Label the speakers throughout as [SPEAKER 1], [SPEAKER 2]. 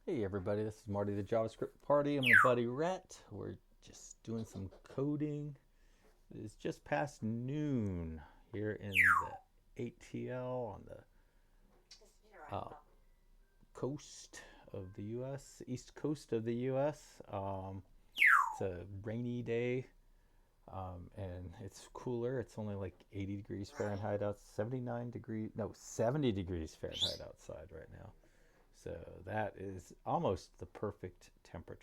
[SPEAKER 1] Hey everybody, this is Marty the JavaScript Party. I'm with buddy Rhett. We're just doing some coding. It is just past noon here in the ATL on the coast of the U.S., east coast of the U.S. It's a rainy day and it's cooler. It's only like 80 degrees Fahrenheit out, 79 degrees, no, 70 degrees Fahrenheit outside right now. So that is almost the perfect temperature.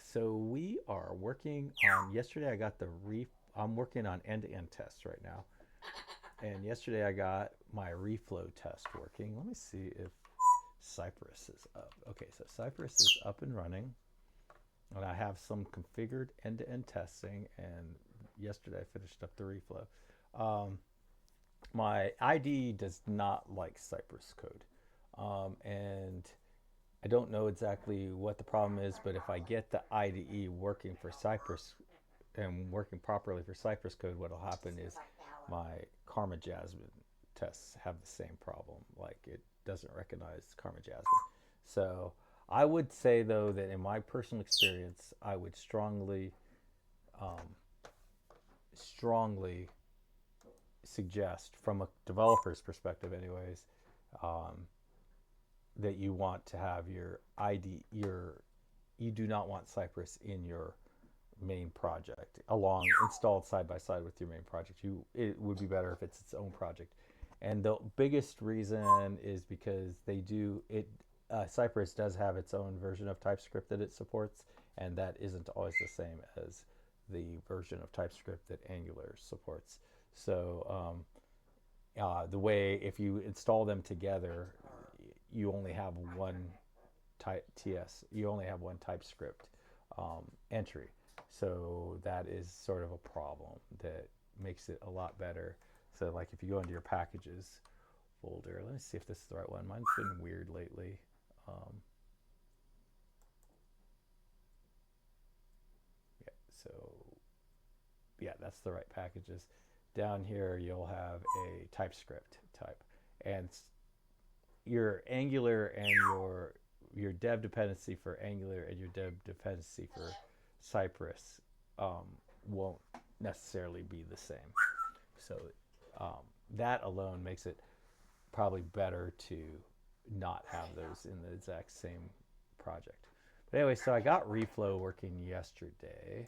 [SPEAKER 1] So we are working on. Yesterday, I got the ref. I'm working on end-to-end tests right now, and yesterday I got my reflow test working. Let me see if Cypress is up. Okay, so Cypress is up and running, and I have some configured end-to-end testing. And yesterday I finished up the reflow. Um, my IDE does not like Cypress code, and I don't know exactly what the problem is, but if I get the IDE working for Cypress and working properly for Cypress code, what will happen is my Karma Jasmine tests have the same problem. Like it doesn't recognize Karma Jasmine. So I would say though that in my personal experience, I would strongly suggest, from a developer's perspective, anyways, um, that you want to have your ID, you do not want Cypress in your main project along installed side by side with your main project. It would be better if it's its own project. And the biggest reason is because they do it. Cypress does have its own version of TypeScript that it supports, and that isn't always the same as the version of TypeScript that Angular supports. So the way if you install them together, you only have one type TS. You only have one TypeScript entry. So that is sort of a problem that makes it a lot better. So like if you go into your packages folder, let me see if this is the right one. Mine's been weird lately. Um, yeah, so yeah, that's the right packages. Down here you'll have a TypeScript type, and your Angular and your dev dependency for Angular and your dev dependency for Cypress um, won't necessarily be the same. So that alone makes it probably better to not have those in the exact same project. But anyway, so I got Reflow working yesterday.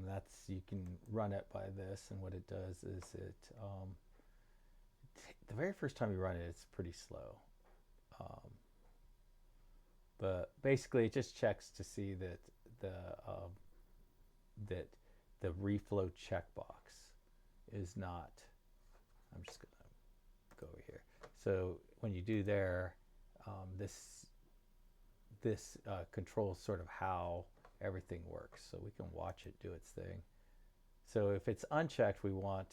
[SPEAKER 1] That's you can run it by this, and what it does is the very first time you run it, it's pretty slow. Um, but basically, it just checks to see that the um, that the reflow checkbox is not. I'm just gonna go over here. So when you do there, this controls sort of how everything works. So we can watch it do its thing. So if it's unchecked, we want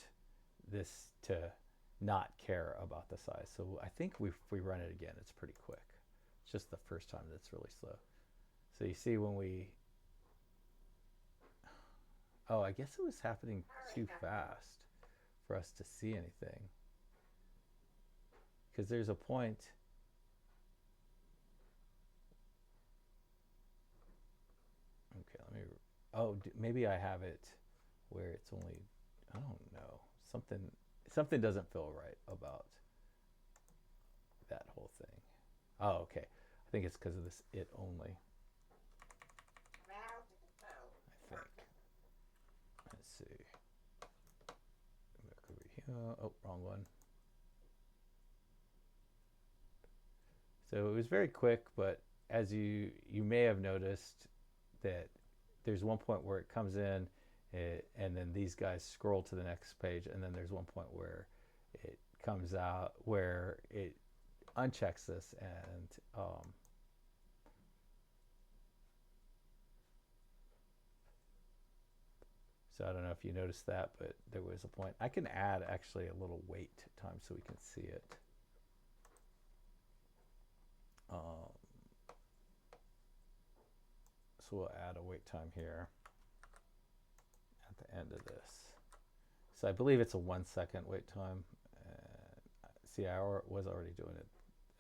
[SPEAKER 1] this to not care about the size. So I think if we run it again, it's pretty quick. It's just the first time that's really slow. So you see when we, oh, I guess it was happening too fast for us to see anything. Because there's a point, okay, let me, oh, maybe I have it where it's only, I don't know, something doesn't feel right about that whole thing. Oh, okay. I think it's because of this it only. I think. Let's see. Back over here. Oh, wrong one. So it was very quick, but as you may have noticed that there's one point where it comes in, and then these guys scroll to the next page, and then there's one point where it comes out where it unchecks this, and so I don't know if you noticed that, but there was a point. I can add actually a little wait time so we can see it. Um, so we'll add a wait time here at the end of this. So I believe it's a 1 second wait time. See, I was already doing it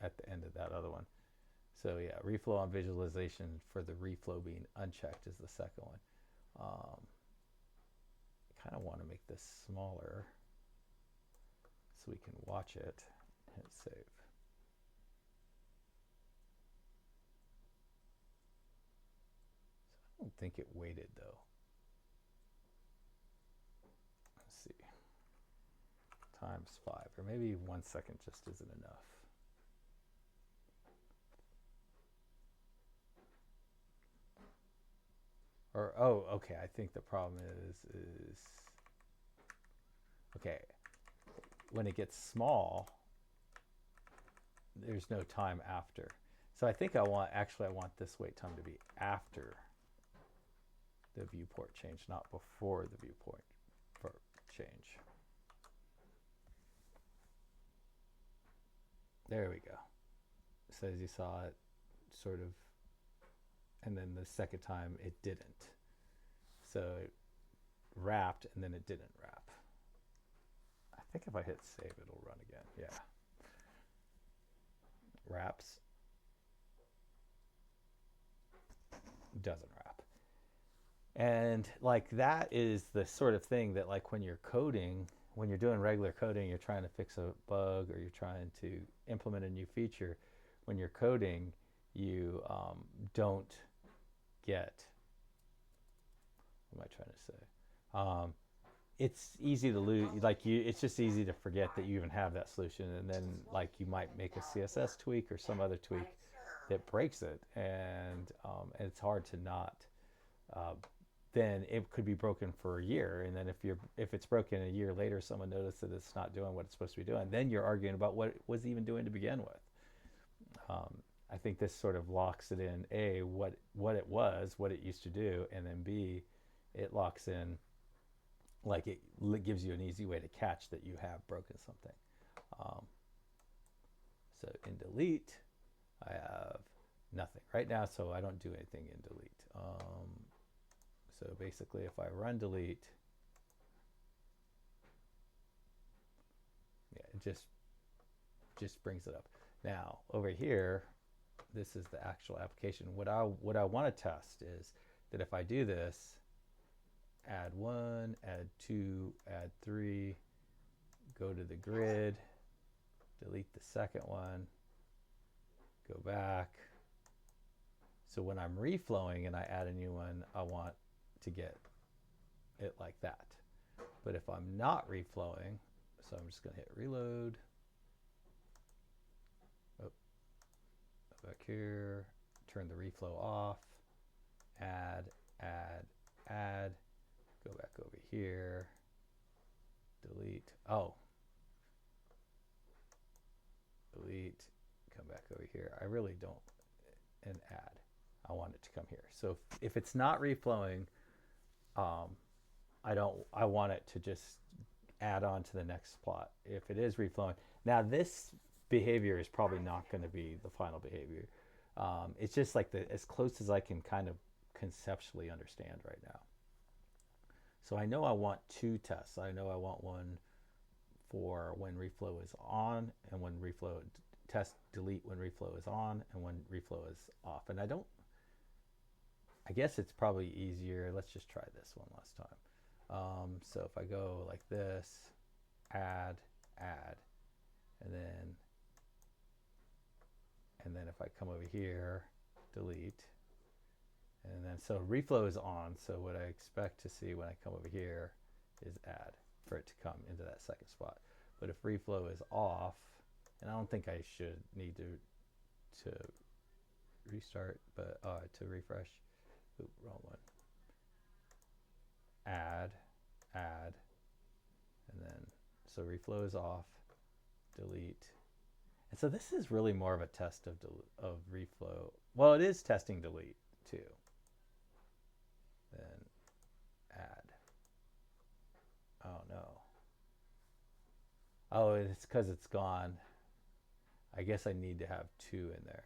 [SPEAKER 1] at the end of that other one. So yeah, reflow on visualization for the reflow being unchecked is the second one. Kind of want to make this smaller so we can watch it. Hit save. So I don't think it waited though. Let's see. Times 5, or maybe 1 second just isn't enough. Or, oh, okay, I think the problem is okay, when it gets small, there's no time after. So I think I want this wait time to be after the viewport change, not before the viewport change. There we go. So as you saw, it sort of, and then the second time it didn't. So it wrapped and then it didn't wrap. I think if I hit save, it'll run again. Yeah. Wraps. Doesn't wrap. And like that is the sort of thing that like when you're coding, when you're doing regular coding, you're trying to fix a bug or you're trying to implement a new feature. When you're coding, you don't get, what am I trying to say? It's easy to lose, like it's just easy to forget that you even have that solution, and then like you might make a CSS tweak or some other tweak that breaks it, and it's hard to not. Then it could be broken for a year, and then if it's broken a year later, someone notices that it's not doing what it's supposed to be doing, then you're arguing about what it was even doing to begin with. I think this sort of locks it in, A, what it was, what it used to do, and then B, it locks in, like it gives you an easy way to catch that you have broken something. So in delete, I have nothing right now, so I don't do anything in delete. So basically, if I run delete, yeah, it just brings it up. Now over here, this is the actual application. What I want to test is that if I do this, add 1, add 2, add 3, go to the grid, delete the second one, go back. So when I'm reflowing and I add a new one, I want to get it like that. But if I'm not reflowing, so I'm just going to hit reload. Oh, go back here, turn the reflow off, add, go back over here, delete, delete, come back over here. I really don't, and add. I want it to come here. So if it's not reflowing, I want it to just add on to the next plot. If it is reflowing, now this behavior is probably not going to be the final behavior. It's just like as close as I can kind of conceptually understand right now. So I know I want 2 tests. I know I want one for when reflow is on and when reflow, test delete when reflow is on and when reflow is off. And I guess it's probably easier. Let's just try this one last time. So if I go like this, add, and then if I come over here, delete, and then so reflow is on. So what I expect to see when I come over here is add, for it to come into that second spot. But if reflow is off, and I don't think I should need to restart, but to refresh. Oop, wrong one. Add, and then so reflow is off, delete. And so this is really more of a test of reflow. Well, it is testing delete too. Then add. Oh no. Oh, it's because it's gone. I guess I need to have 2 in there.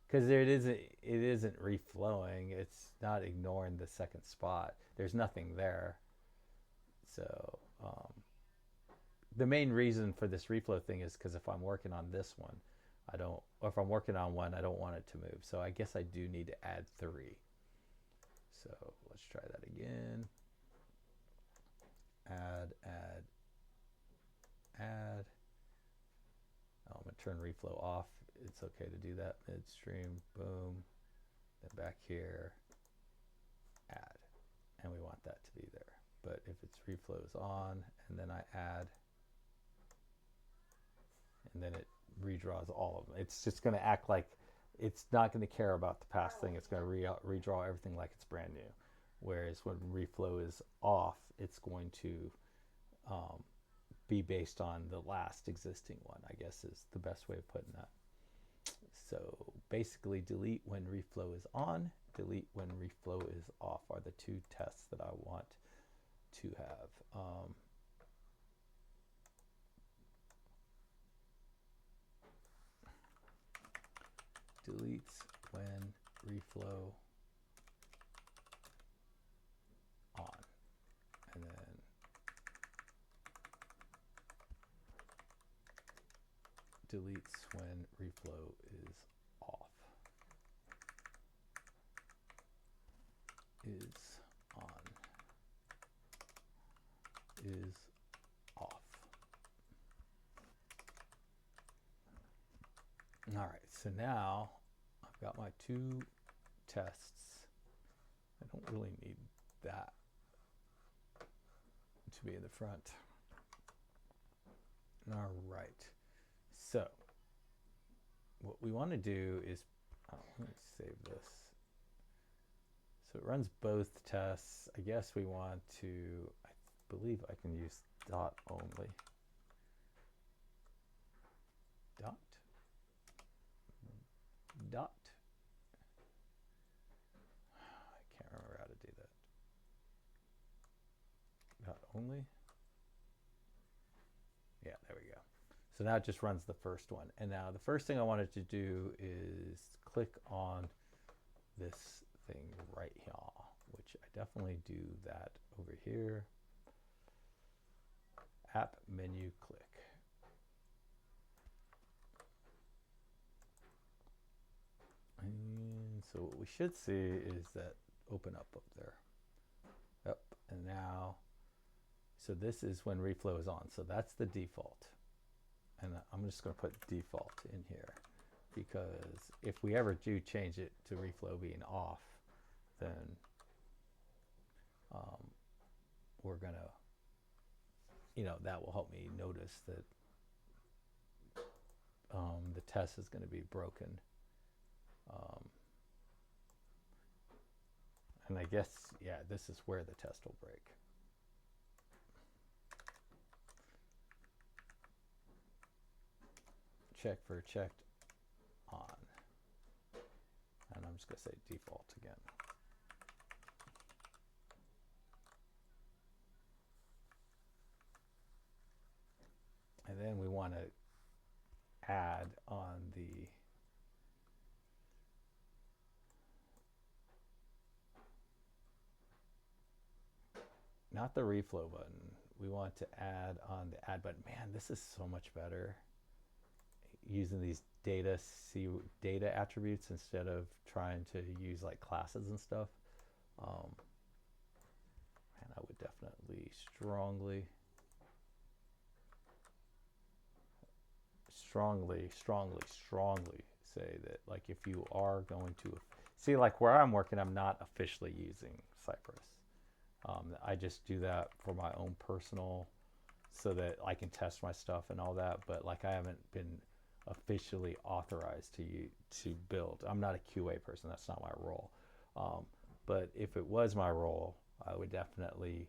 [SPEAKER 1] Because it isn't reflowing. It's not ignoring the second spot. There's nothing there. So the main reason for this reflow thing is because if I'm working on this one, I don't, or if I'm working on one, I don't want it to move. So I guess I do need to add 3. So let's try that again. Add, add, add. I'm going to turn reflow off. It's okay to do that midstream. Boom. Then back here, add. And we want that to be there. But if it's reflow is on, and then I add, and then it redraws all of them. It's just going to act like it's not going to care about the past thing. It's going to redraw everything like it's brand new. Whereas when reflow is off, it's going to be based on the last existing one, I guess is the best way of putting that. So basically delete when reflow is on, delete when reflow is off are the 2 tests that I want to have. Deletes when reflow on, and then deletes when reflow is off, is on, is off. All right, so now I've got my 2 tests. I don't really need that to be in the front. All right, so what we want to do is, let me save this. So it runs both tests. I guess we want to, I believe I can use dot only. Dot. Dot. I can't remember how to do that. Dot only. Yeah, there we go. So now it just runs the first one. And now the first thing I wanted to do is click on this thing right here, which I definitely do that over here. App menu click. And so what we should see is that open up there. Yep, and now, so this is when reflow is on. So that's the default. And I'm just going to put default in here, because if we ever do change it to reflow being off, then we're going to, that will help me notice that the test is going to be broken. And I guess, yeah, this is where the test will break. Check for checked on. And I'm just going to say default again. And then we want to add on the not the reflow button. We want to add on the add button. Man, this is so much better using these data attributes instead of trying to use like classes and stuff. And I would definitely strongly say that, like, if you are going to see, like where I'm working, I'm not officially using Cypress. I just do that for my own personal, so that I can test my stuff and all that. But like, I haven't been officially authorized to build. I'm not a QA person. That's not my role. But if it was my role, I would definitely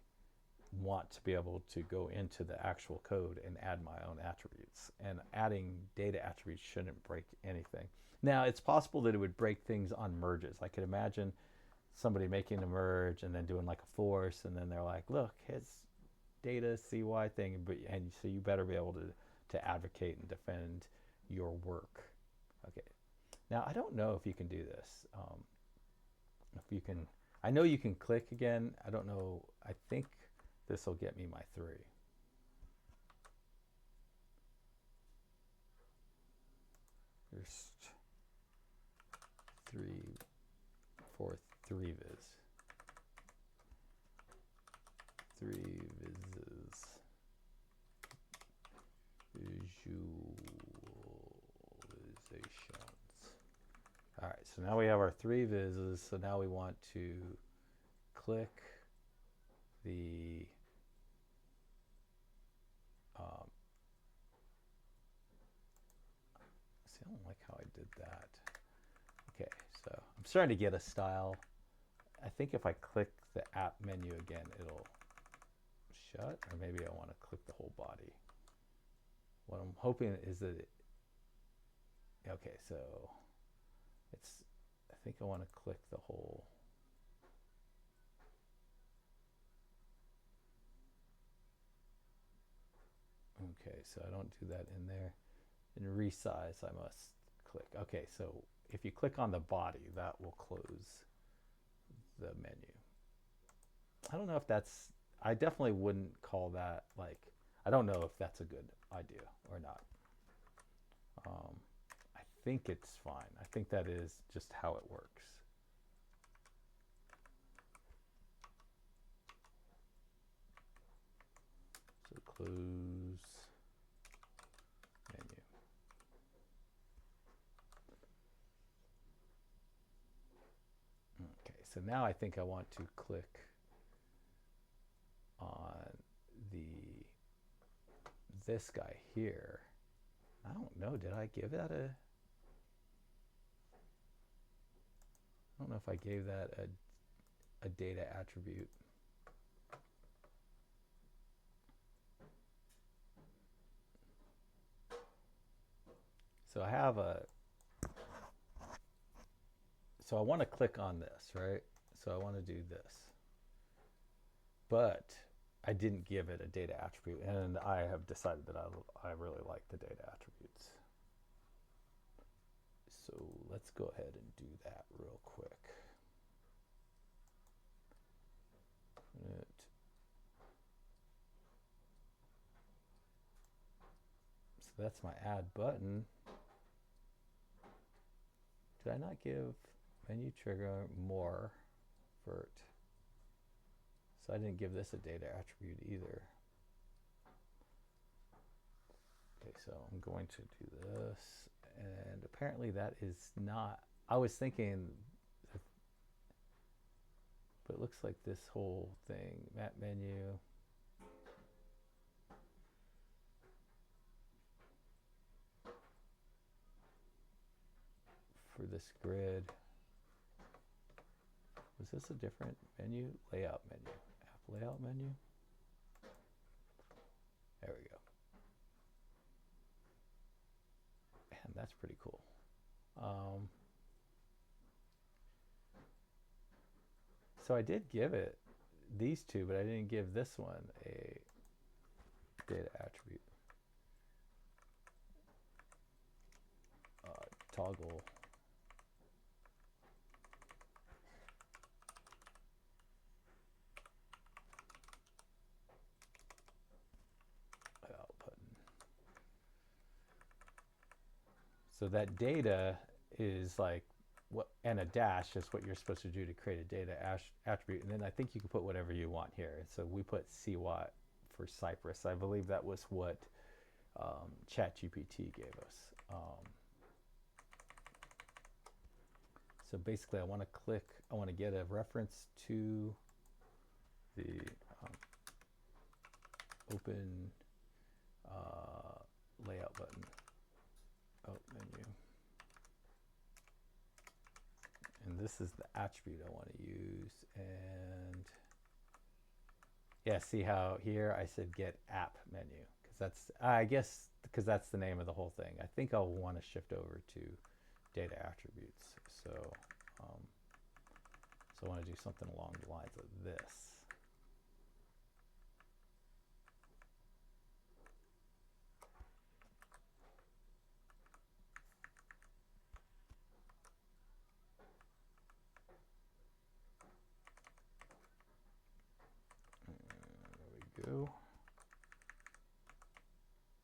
[SPEAKER 1] want to be able to go into the actual code and add my own attributes. And adding data attributes shouldn't break anything. Now, it's possible that it would break things on merges. I could imagine somebody making a merge and then doing like a force, and then they're like, look, it's data CY thing, and so you better be able to advocate and defend your work. Okay. Now, I don't know if you can do this. If you can, I know you can click again. I don't know. I think this will get me my 3. first for 3viz. 3vizes visualizations. All right, so now we have our 3vizes. So now we want to click the see, I don't like how I did that. Okay, so I'm starting to get a style. I think if I click the app menu again, it'll shut, or maybe I want to click the whole body. What I'm hoping is that okay, so it's, I think I want to click the whole. Okay, so I don't do that in there. In resize, I must click. Okay, so if you click on the body, that will close the menu. I don't know if that's, I definitely wouldn't call that, like, I don't know if that's a good idea or not. I think it's fine. I think that is just how it works. So close menu. Okay, so now I think I want to click on this guy here. I don't know, did I give that a, I don't know if I gave that a data attribute. So I have so I want to click on this, right? So I want to do this. But I didn't give it a data attribute, and I have decided that I really like the data attributes. So let's go ahead and do that real quick. So that's my add button. Did I not give menu trigger more vert? So I didn't give this a data attribute either. Okay, so I'm going to do this, and apparently that is not, I was thinking, but it looks like this whole thing, map menu, for this grid, was this a different menu? Layout menu, app layout menu. There we go. Man, that's pretty cool. So I did give it these two, but I didn't give this one a data attribute. Toggle layout button. So that data is like what, and a dash is what you're supposed to do to create a data attribute, and then I think you can put whatever you want here. So we put CWAT for Cypress. I believe that was what ChatGPT gave us. So basically I want to click, I want to get a reference to the open layout button, menu. And this is the attribute I want to use. And yeah, see how here I said get app menu, because that's, I guess, because that's the name of the whole thing. I think I'll want to shift over to data attributes. So, so I want to do something along the lines of this. There we go.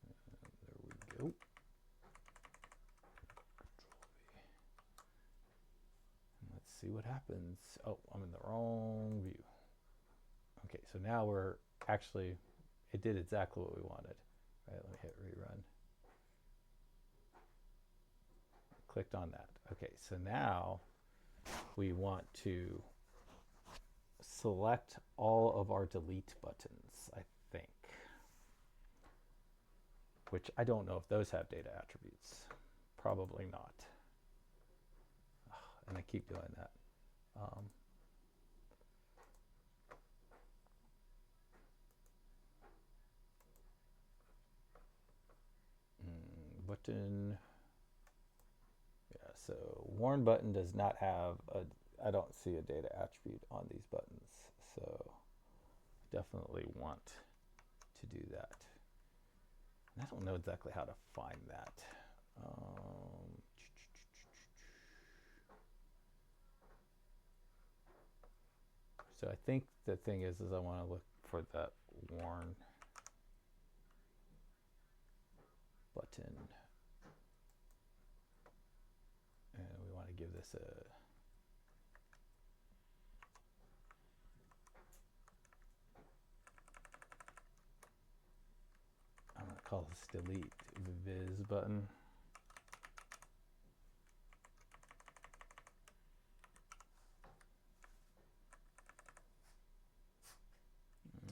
[SPEAKER 1] And there we go. see what happens. Oh, I'm in the wrong view. Okay, so now we're actually, it did exactly what we wanted. Right, let me hit rerun. Clicked on that. Okay, so now we want to select all of our delete buttons, I think. Which I don't know if those have data attributes. Probably not. And I keep doing that. Button. Yeah, so warn button does not have a, I don't see a data attribute on these buttons. So definitely want to do that. And I don't know exactly how to find that. So I think the thing is I want to look for that warn button. And we want to give this a, I'm going to call this delete viz button.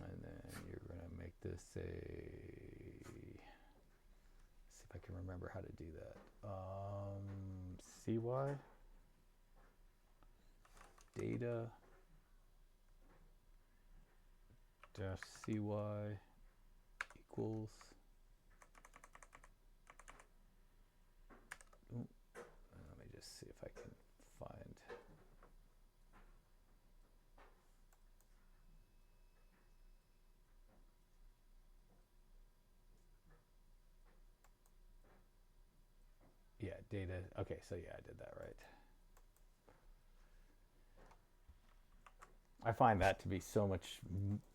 [SPEAKER 1] And then you're going to make this a, see if I can remember how to do that. CY data dash CY equals, let me just see if I can find, yeah, data, okay, so yeah, I did that right. I find that to be so much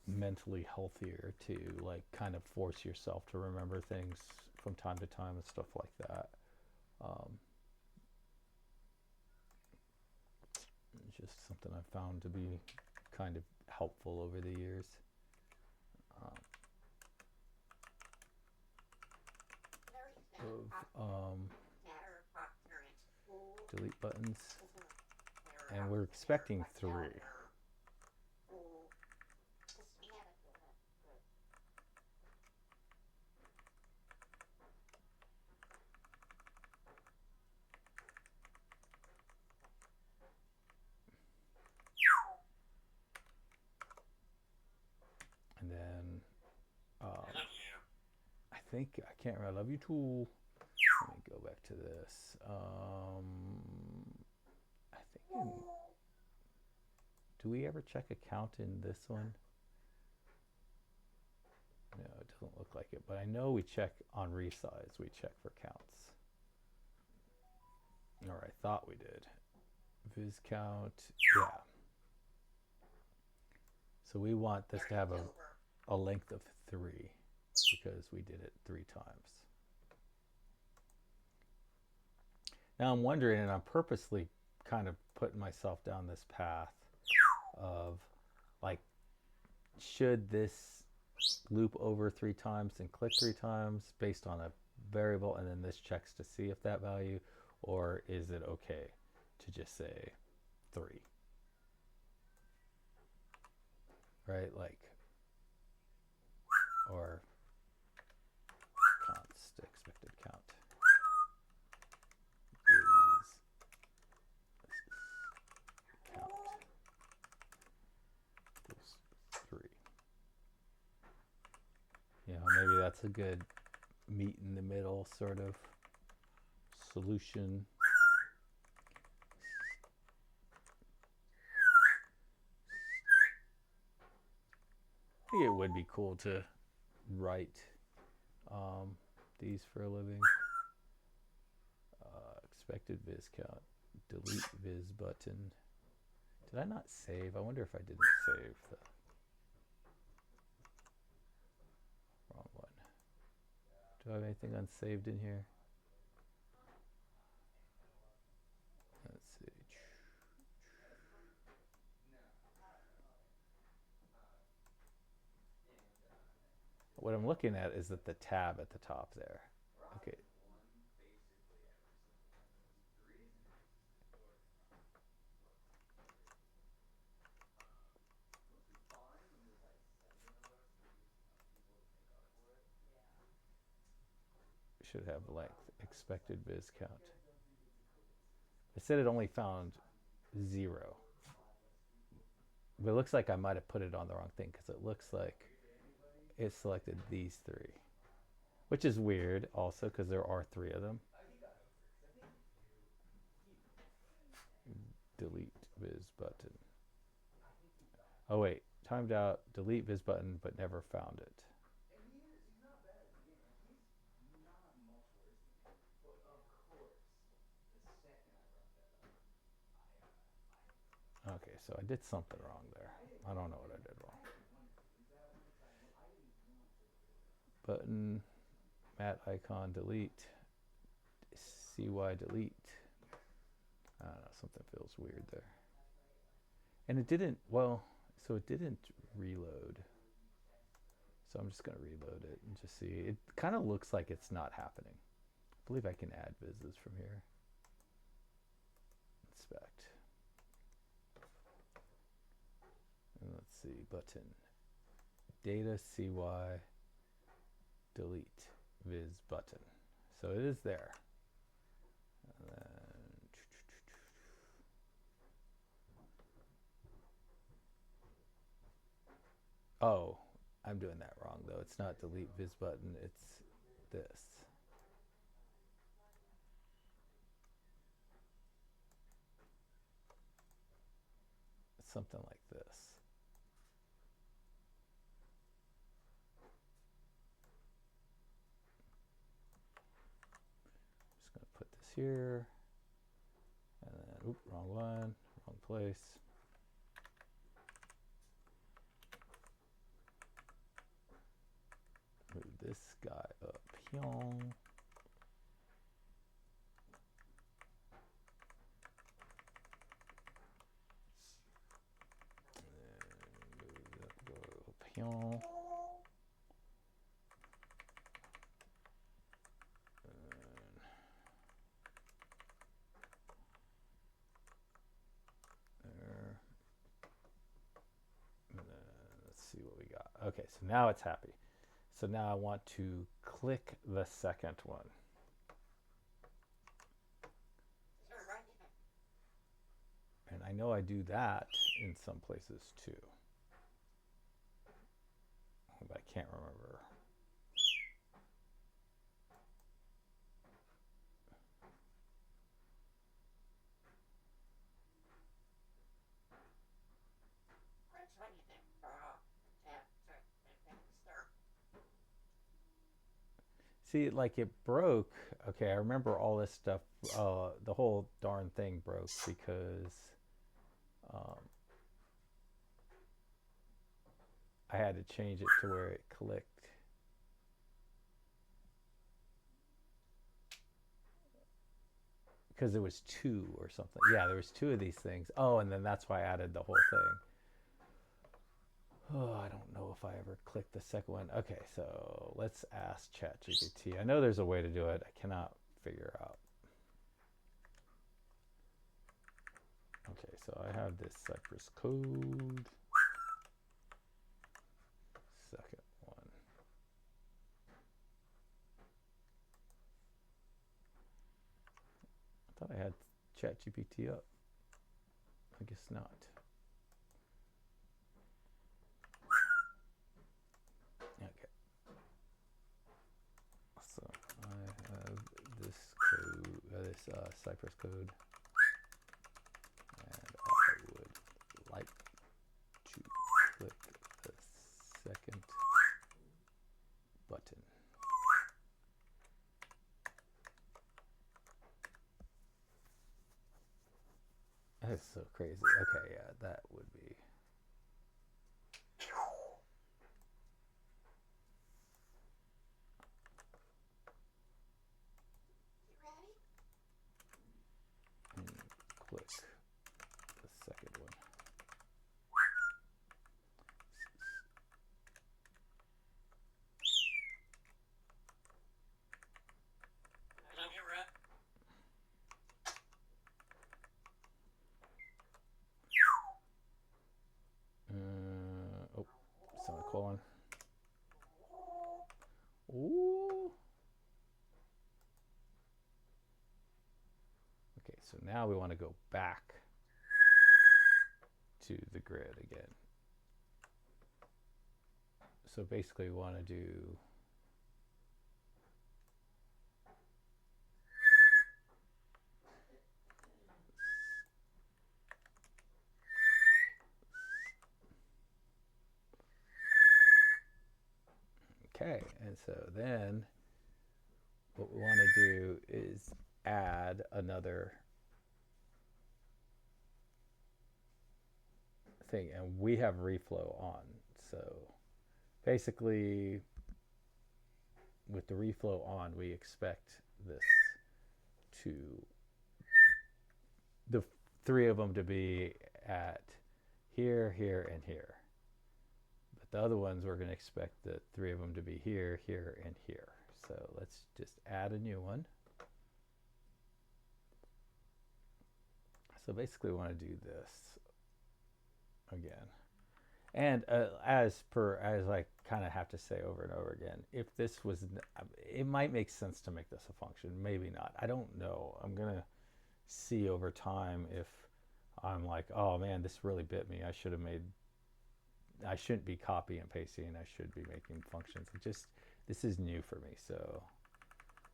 [SPEAKER 1] mentally healthier to like kind of force yourself to remember things from time to time and stuff like that. It's just something I've found to be kind of helpful over the years. Of delete buttons, and we're expecting 3. And then I think, I can't remember, I love you too. Let me go back to this. I think, do we ever check a count in this one? No, it doesn't look like it, but I know we check on resize, we check for counts. Or I thought we did. Viz count, yeah. So we want this to have a length of 3 because we did it 3 times. Now I'm wondering, and I'm purposely kind of putting myself down this path of like, should this loop over 3 times and click 3 times based on a variable, and then this checks to see if that value, or is it okay to just say 3? Right, like, or const expected count is count equals 3. You know, maybe that's a good meet in the middle sort of solution. I think it would be cool to write these for a living. Expected viz count, delete viz button. Did I not save? I wonder if I didn't save the wrong one. Do I have anything unsaved in here? Let's see. what I'm looking at is that the tab at the top there. Okay. Should have length, expected viz count. It said it only found 0. But it looks like I might have put it on the wrong thing because it looks like it selected these 3. Which is weird also because there are 3 of them. Delete viz button. Oh wait, timed out, delete viz button, but never found it. Okay, so I did something wrong there. I don't know what I did wrong. Button, mat icon, delete, CY delete. I don't know, something feels weird there. And it didn't, well, so it didn't reload. So I'm just going to reload it and just see. It kind of looks like it's not happening. I believe I can add vizzes from here. Inspect. And let's see, button. Data CY delete viz button. So it is there. And then oh, I'm doing that wrong though. It's not delete viz button, it's this. It's something like this. Just gonna put this here. And then, oop, wrong one, wrong place. Move this guy up here. Pion. There. And then let's see what we got. Okay, so now it's happy. So now I want to click the second one. And I know I do that in some places too. But I can't remember. See, like it broke. Okay, I remember all this stuff. The whole darn thing broke because I had to change it to where it clicked. Because there was 2 or something. Yeah, there was 2 of these things. Oh, and then that's why I added the whole thing. Oh, I don't know if I ever clicked the second one. Okay, so let's ask ChatGPT. I know there's a way to do it. I cannot figure out. Okay, so I have this Cypress code. Second one. I thought I had ChatGPT up. I guess not. Okay. So I have this code, this Cypress code, and I would like to click the second button. That is so crazy. Okay, yeah, that would be. And click the second one. simple one. Ooh. Okay, so now we want to go back to the grid again. So basically we want to do okay, and so then what we want to do is add another thing, and we have reflow on. So basically with the reflow on, we expect this to, the three of them to be at here, here, and here. But the other ones, we're going to expect the three of them to be here, here, and here. So let's just add a new one. So basically we want to do this again. And as I kind of have to say over and over again, if this was, it might make sense to make this a function, maybe not. I don't know. I'm going to see over time if I'm like, oh man, this really bit me. I shouldn't be copy and pasting. I should be making functions. This is new for me. So,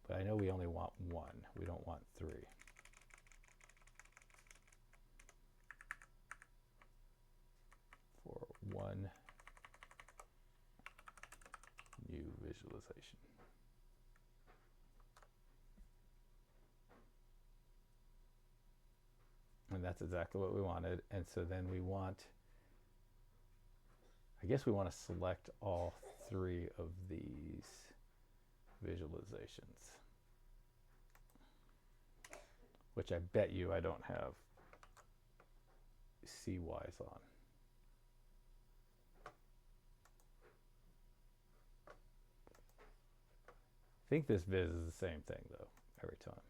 [SPEAKER 1] but I know we only want one. We don't want three. For one new visualization. And that's exactly what we wanted. And so then we want, I guess we want to select all three of these visualizations, which I bet you I don't have CYs on. I think this viz is the same thing though, every time.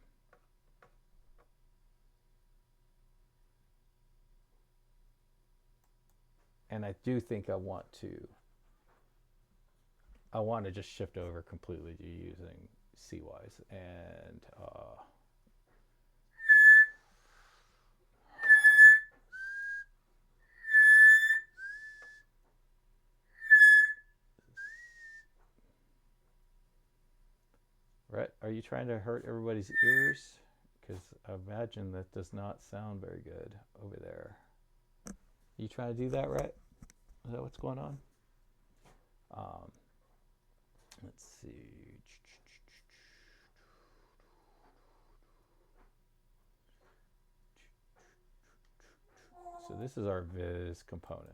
[SPEAKER 1] And I do think I want to just shift over completely to using CYs. And Rhett, are you trying to hurt everybody's ears? Because I imagine that does not sound very good over there. You trying to do that, Rhett? Is that what's going on? Let's see. So this is our viz component.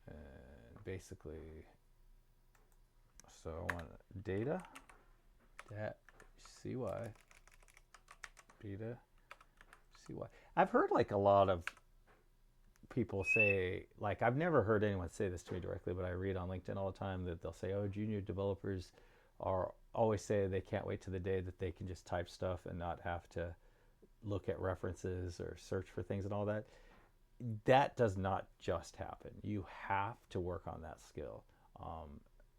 [SPEAKER 1] And basically, so I want data, that CY, data, CY. I've heard like a lot of people say, like, I've never heard anyone say this to me directly, but I read on LinkedIn all the time that they'll say, oh, junior developers are always say they can't wait to the day that they can just type stuff and not have to look at references or search for things and all that. That does not just happen. You have to work on that skill.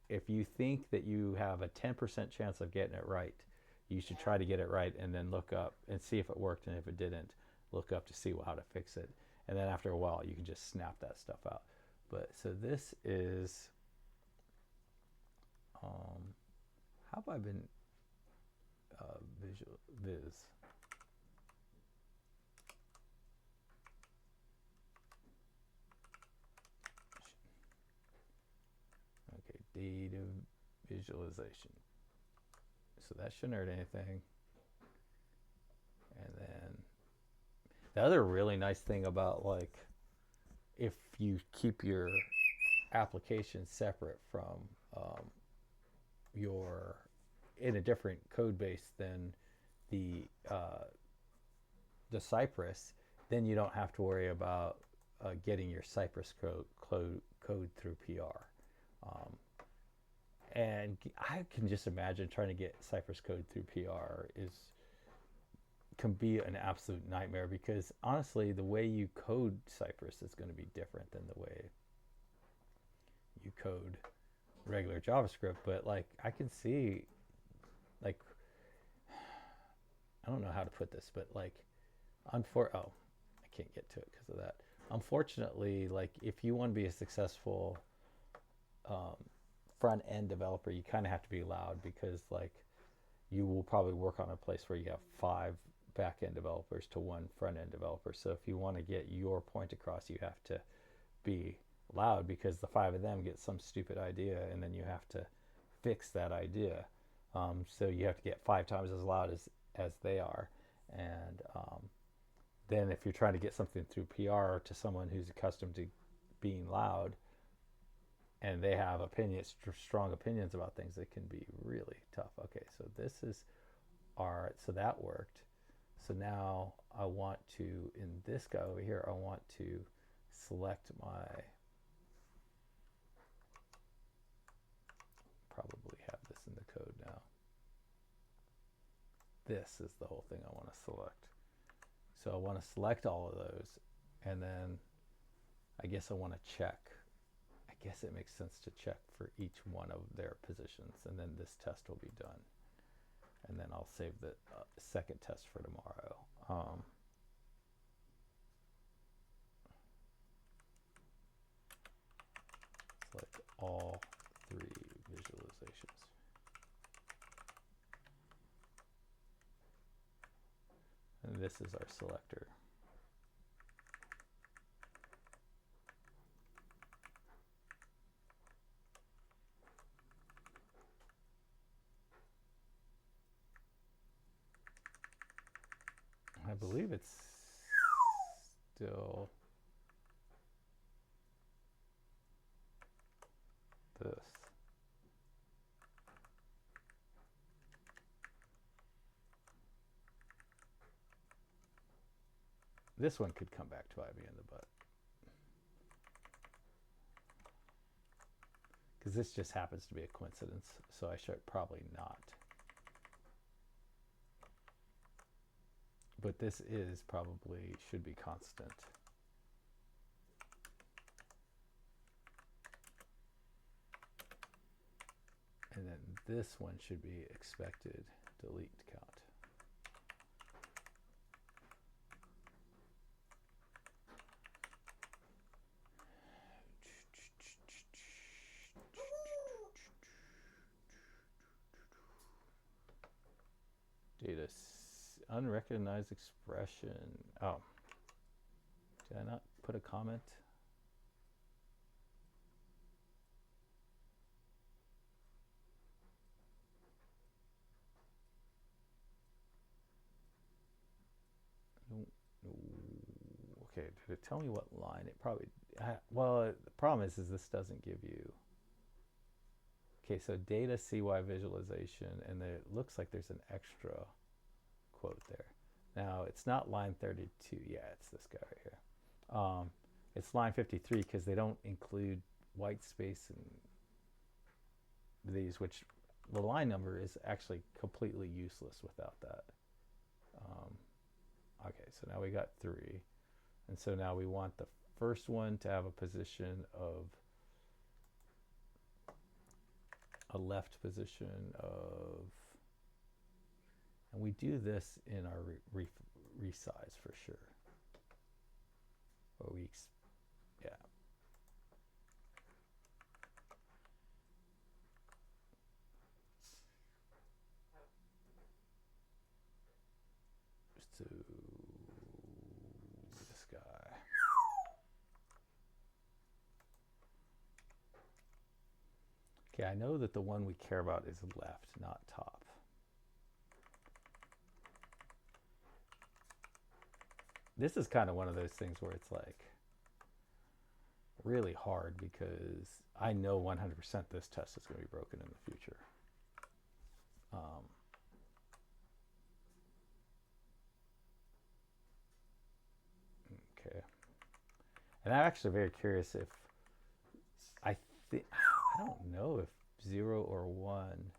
[SPEAKER 1] If you think that you have a 10% chance of getting it right, you should try to get it right and then look up and see if it worked, and if it didn't, look up to see how to fix it. And then after a while, you can just snap that stuff out. But so this is, how have I been viz? Okay, data visualization. So that shouldn't hurt anything. And then the other really nice thing about, like, if you keep your application separate from your, in a different code base than the Cypress, then you don't have to worry about getting your Cypress code through PR. And I can just imagine trying to get Cypress code through PR can be an absolute nightmare, because honestly, the way you code Cypress is going to be different than the way you code regular JavaScript, but like I can see, like, I don't know how to put this, but like, I can't get to it because of that. Unfortunately, like if you want to be a successful um, front end developer, you kind of have to be loud, because like you will probably work on a place where you have 5 back end developers to 1 front end developer. So if you want to get your point across, you have to be loud, because the 5 of them get some stupid idea and then you have to fix that idea. So you have to get 5 times as loud as they are. And then if you're trying to get something through PR to someone who's accustomed to being loud, and they have opinions, strong opinions about things, it can be really tough. Okay, so this is so that worked. So now I want to, in this guy over here, I want to select my, probably have this in the code now. This is the whole thing I want to select. So I want to select all of those, and then I guess I want to check. I guess it makes sense to check for each one of their positions, and then this test will be done. And then I'll save the second test for tomorrow. Select all 3 visualizations. And this is our selector. I believe it's still this. This one could come back to bite me in the butt, because this just happens to be a coincidence, so I should probably not. But this is probably should be constant. And then this one should be expected delete count. Data unrecognized expression. Oh, did I not put a comment? Okay, did it tell me what line? It probably, well, the problem is this doesn't give you. Okay, so data CY visualization, and it looks like there's an extra quote there. Now, it's not line 32. Yeah, it's this guy right here. It's line 53 because they don't include white space in these, which the line number is actually completely useless without that. Okay, so now we got 3. And so now we want the first one to have a position of a left position of, and we do this in our resize for sure. Or yeah. Just to this guy. Okay, I know that the one we care about is left, not top. This is kind of one of those things where it's like really hard, because I know 100% this test is going to be broken in the future. Okay. And I'm actually very curious if I don't know if 0 or 1.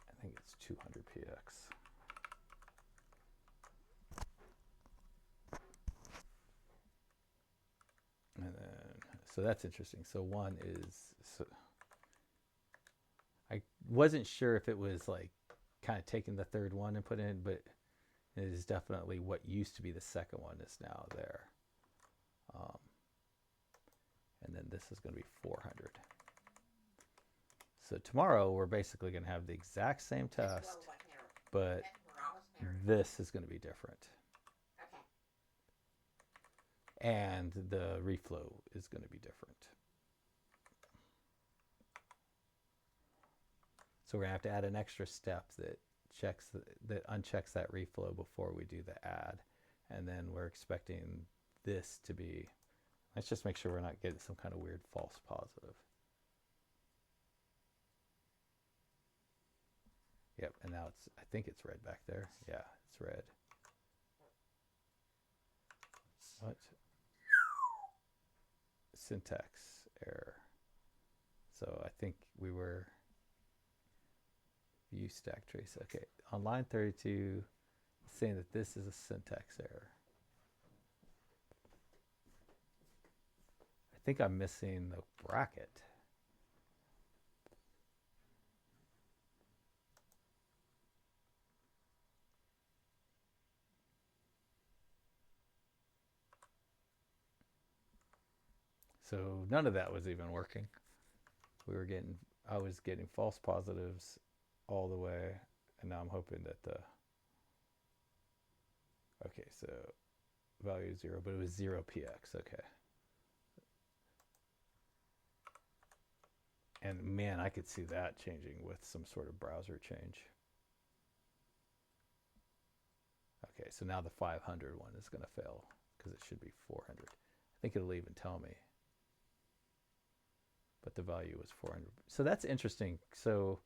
[SPEAKER 1] I think it's 200px. So that's interesting. So one is, so I wasn't sure if it was like kind of taking the third one and putting it in, but it is definitely what used to be the second one is now there. And then this is going to be 400. So tomorrow we're basically going to have the exact same test, but this is going to be different. And the reflow is going to be different. So we're going to have to add an extra step that unchecks that reflow before we do the add. And then we're expecting this to be, let's just make sure we're not getting some kind of weird false positive. Yep, and now it's, I think it's red back there. Yeah, it's red. What? Syntax error. So I think we were view stack trace. Okay, on line 32, it's saying that this is a syntax error. I think I'm missing the bracket. So none of that was even working. I was getting false positives all the way, and now I'm hoping that the, okay, so value is 0, but it was 0px, okay. And man, I could see that changing with some sort of browser change. Okay, so now the 500 one is going to fail because it should be 400. I think it'll even tell me. But the value was 400. So that's interesting. So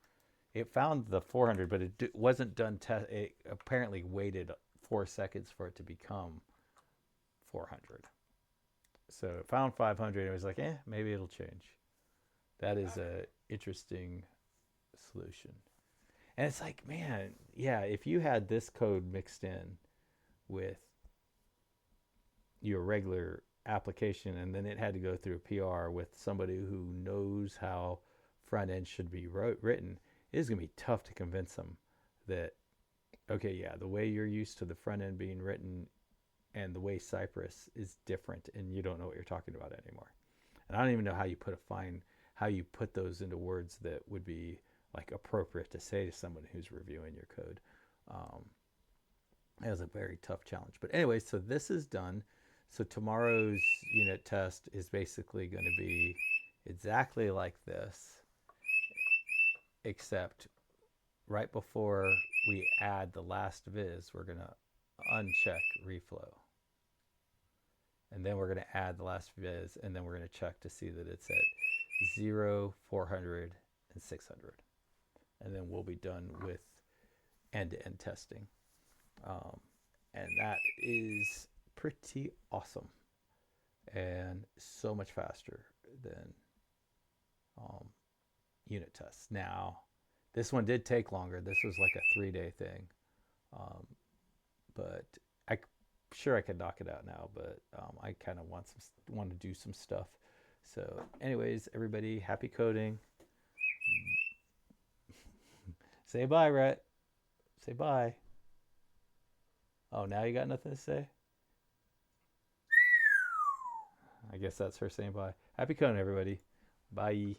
[SPEAKER 1] it found the 400, but it wasn't done. It apparently waited 4 seconds for it to become 400. So it found 500 and it was like, maybe it'll change. That is a interesting solution. And it's like, man, yeah, if you had this code mixed in with your regular application and then it had to go through a PR with somebody who knows how front end should be written, it is going to be tough to convince them that, okay, yeah, the way you're used to the front end being written and the way Cypress is different and you don't know what you're talking about anymore. And I don't even know how you put those into words that would be like appropriate to say to someone who's reviewing your code. It was a very tough challenge. But anyway, so this is done. So tomorrow's unit test is basically going to be exactly like this, except right before we add the last viz, we're going to uncheck reflow. And then we're going to add the last viz, and then we're going to check to see that it's at 0, 400, and 600. And then we'll be done with end-to-end testing. And that is pretty awesome and so much faster than unit tests. Now, this one did take longer. This was like a 3-day thing. But I'm sure I could knock it out now, but I kind of want to do some stuff. So anyways, everybody, happy coding. Say bye, Rhett. Say bye. Oh, now you got nothing to say? I guess that's her saying bye. Happy coding, everybody. Bye.